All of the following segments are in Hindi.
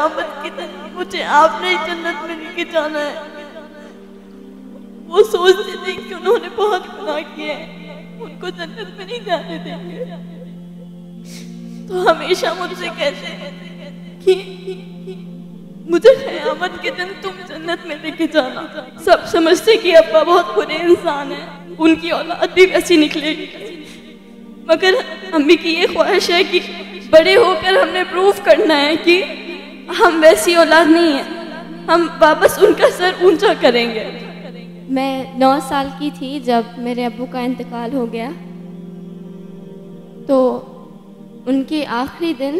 क़यामत के दिन मुझे आपने जन्नत में लेके जाना है। वो सोचते थे कि उन्होंने बहुत गुनाह किए हैं, उनको जन्नत में नहीं जाने देंगे, तो हमेशा मुझसे कहते हैं कि मुझे क़यामत के दिन तुम जन्नत में लेके जाना। सब समझते कि अब्बा बहुत बुरे इंसान हैं, उनकी औलाद भी वैसी निकलेगी, मगर अम्मी की ये ख्वाहिश है कि बड़े होकर हमने प्रूफ करना है कि हम वैसी औलाद नहीं हैं, हम वापस उनका सर ऊंचा करेंगे। मैं 9 साल की थी जब मेरे अब्बू का इंतकाल हो गया, तो उनके आखिरी दिन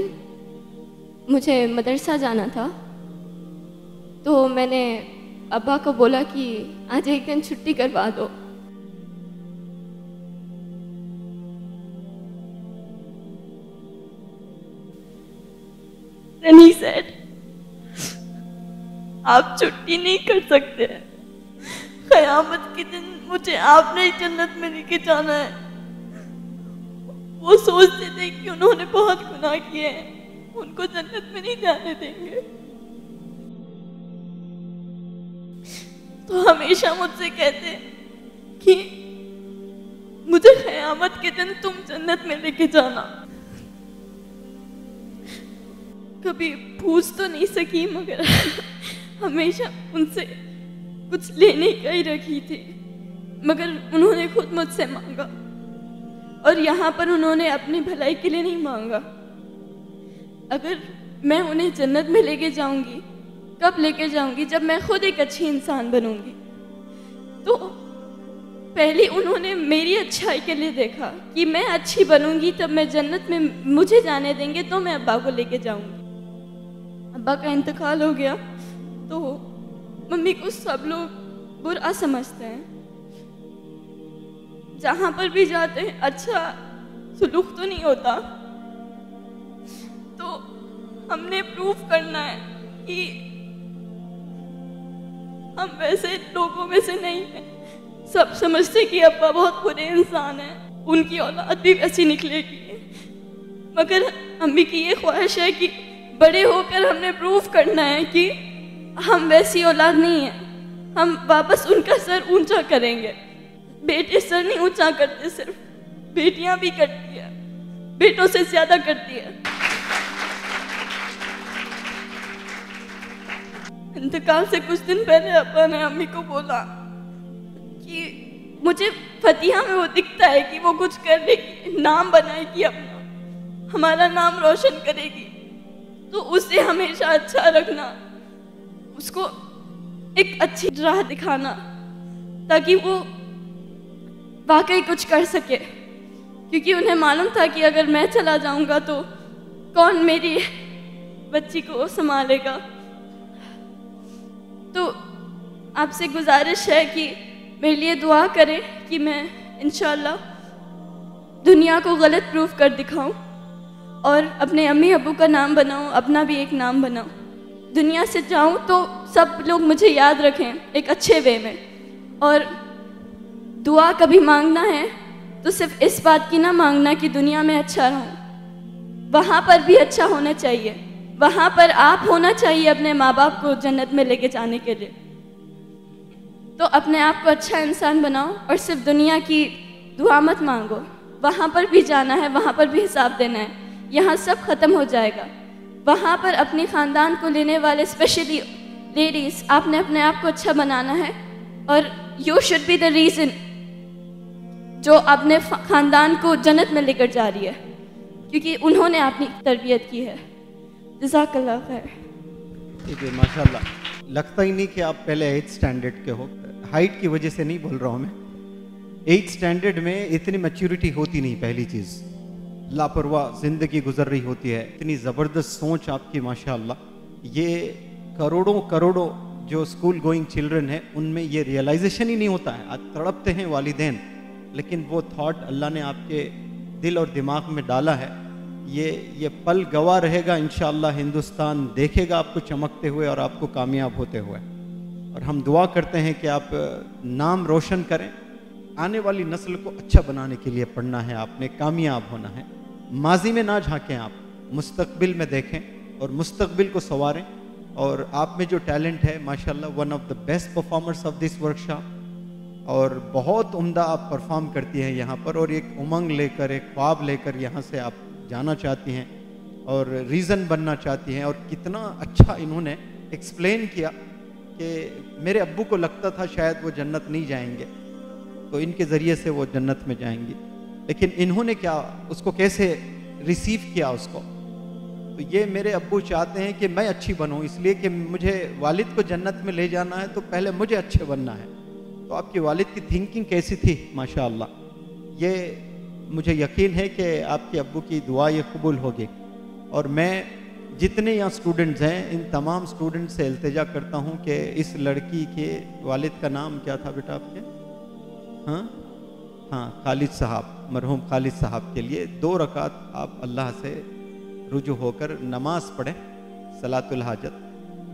मुझे मदरसा जाना था, तो मैंने अब्बा को बोला कि आज एक दिन छुट्टी करवा दो। And he said, आप छुट्टी नहीं कर सकते, क़यामत के दिन मुझे आपने जन्नत में लेके जाना है। वो सोचते थे कि उन्होंने बहुत गुनाह किए हैं, उनको जन्नत में नहीं जाने देंगे, तो हमेशा मुझसे कहते कि मुझे क़यामत के दिन तुम जन्नत में लेके जाना। कभी पूछ तो नहीं सकी, मगर हमेशा उनसे कुछ लेने का ही रखी थी, मगर उन्होंने खुद मुझसे मांगा, और यहाँ पर उन्होंने अपनी भलाई के लिए नहीं मांगा। अगर मैं उन्हें जन्नत में लेके जाऊंगी, कब लेके जाऊंगी? जब मैं खुद एक अच्छी इंसान बनूंगी। तो पहले उन्होंने मेरी अच्छाई के लिए देखा कि मैं अच्छी बनूंगी तब मैं जन्नत में मुझे जाने देंगे, तो मैं अब्बा को लेके जाऊंगी। अब्बा का इंतकाल हो गया तो मम्मी को सब लोग बुरा समझते हैं, जहाँ पर भी जाते हैं अच्छा सुलूक तो नहीं होता। तो हमने प्रूफ करना है कि हम वैसे लोगों में से नहीं हैं। सब समझते कि अब्बा बहुत बुरे इंसान हैं, उनकी औलाद भी वैसी निकलेगी, मगर अम्मी की ये ख्वाहिश है कि बड़े होकर हमने प्रूफ करना है कि हम वैसी औलाद नहीं हैं, हम वापस उनका सर ऊंचा करेंगे। बेटे सर नहीं ऊंचा करते, सिर्फ बेटियां भी करती है, बेटों से ज्यादा करती है। इंतकाल से कुछ दिन पहले अब्बा ने अम्मी को बोला कि मुझे फतिहा में वो दिखता है कि वो कुछ करेगी, नाम बनाएगी अपना, हमारा नाम रोशन करेगी, तो उसे हमेशा अच्छा रखना, उसको एक अच्छी राह दिखाना ताकि वो वाकई कुछ कर सके, क्योंकि उन्हें मालूम था कि अगर मैं चला जाऊंगा तो कौन मेरी बच्ची को संभालेगा। तो आपसे गुजारिश है कि मेरे लिए दुआ करें कि मैं इंशाल्लाह दुनिया को गलत प्रूफ कर दिखाऊं और अपने अम्मी अब्बू का नाम बनाऊं, अपना भी एक नाम बनाऊं। दुनिया से जाऊं तो सब लोग मुझे याद रखें एक अच्छे वे में। और दुआ कभी मांगना है तो सिर्फ इस बात की ना मांगना कि दुनिया में अच्छा रहूं, वहाँ पर भी अच्छा होना चाहिए, वहाँ पर आप होना चाहिए अपने माँ बाप को जन्नत में लेके जाने के लिए। तो अपने आप को अच्छा इंसान बनाओ और सिर्फ दुनिया की दुआ मत मांगो, वहाँ पर भी जाना है, वहाँ पर भी हिसाब देना है। यहाँ सब खत्म हो जाएगा, वहाँ पर अपने ख़ानदान को लेने वाले स्पेशली लेडीज़, आपने अपने आप को अच्छा बनाना है और you should be the reason जो अपने ख़ानदान को जन्नत में लेकर जा रही है, क्योंकि उन्होंने अपनी तरबियत की है। जज़ाकल्लाह खैर। ठीक है, माशाल्लाह। लगता ही नहीं कि आप पहले 8th स्टैंडर्ड के हो। हाइट की वजह से नहीं बोल रहा हूँ मैं, 8th स्टैंडर्ड में इतनी मैच्योरिटी होती नहीं। पहली चीज़, लापरवाह ज़िंदगी गुजर रही होती है। इतनी ज़बरदस्त सोच आपकी माशाल्लाह। ये करोड़ों करोड़ों जो स्कूल गोइंग चिल्ड्रन है उनमें ये रियलाइजेशन ही नहीं होता है। आज तड़पते हैं वालिदैन, लेकिन वो थॉट अल्लाह ने आपके दिल और दिमाग में डाला है। ये पल गवाह रहेगा इंशाअल्लाह। हिंदुस्तान देखेगा आपको चमकते हुए और आपको कामयाब होते हुए। और हम दुआ करते हैं कि आप नाम रोशन करें। आने वाली नस्ल को अच्छा बनाने के लिए पढ़ना है आपने, कामयाब होना है। माजी में ना झांकें आप, मुस्तकबिल में देखें और मुस्तकबिल को संवारें। और आप में जो टैलेंट है माशाल्लाह, one of the best performers of this workshop, और बहुत उम्दा आप परफॉर्म करती हैं यहाँ पर, और एक उमंग लेकर, एक ख्वाब लेकर यहाँ से आप जाना चाहती हैं और रीज़न बनना चाहती हैं। और कितना अच्छा इन्होंने एक्सप्लेन किया कि मेरे अब्बू को लगता था शायद वो जन्नत नहीं जाएंगे, तो इनके ज़रिए से वो जन्नत में जाएंगी, लेकिन इन्होंने क्या उसको कैसे रिसीव किया उसको। तो ये मेरे अब्बू चाहते हैं कि मैं अच्छी बनूं, इसलिए कि मुझे वालिद को जन्नत में ले जाना है तो पहले मुझे अच्छे बनना है। तो आपकी वालिद की थिंकिंग कैसी थी माशाअल्लाह, ये मुझे यकीन है कि आपके अब्बू की दुआ ये कबूल होगी। और मैं जितने यहाँ स्टूडेंट्स हैं, इन तमाम स्टूडेंट्स से इल्तिजा करता हूँ कि इस लड़की के वालिद का नाम क्या था बेटा आपके? हाँ, खालिद साहब, मरहूम खालिद साहब के लिए 2 रकात आप अल्लाह से रुजू होकर नमाज पढ़ें, सलातुल हाजत,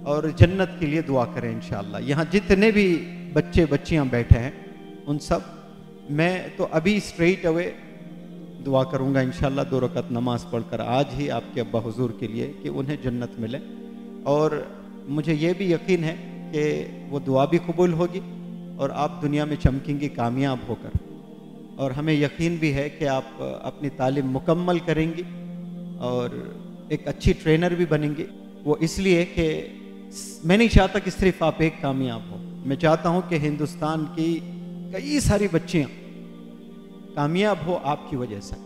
और जन्नत के लिए दुआ करें इंशाअल्लाह। यहाँ जितने भी बच्चे बच्चियाँ बैठे हैं उन सब, मैं तो अभी स्ट्रेट अवे दुआ करूँगा इंशाअल्लाह 2 रकात नमाज पढ़कर आज ही आपके अब्बा हुजूर के लिए कि उन्हें जन्नत मिले। और मुझे ये भी यकीन है कि वो दुआ भी कबूल होगी और आप दुनिया में चमकेंगी कामयाब होकर। और हमें यकीन भी है कि आप अपनी तालीम मुकम्मल करेंगी और एक अच्छी ट्रेनर भी बनेंगी। वो इसलिए कि मैं नहीं चाहता कि सिर्फ आप एक कामयाब हो, मैं चाहता हूँ कि हिंदुस्तान की कई सारी बच्चियाँ कामयाब हो आपकी वजह से।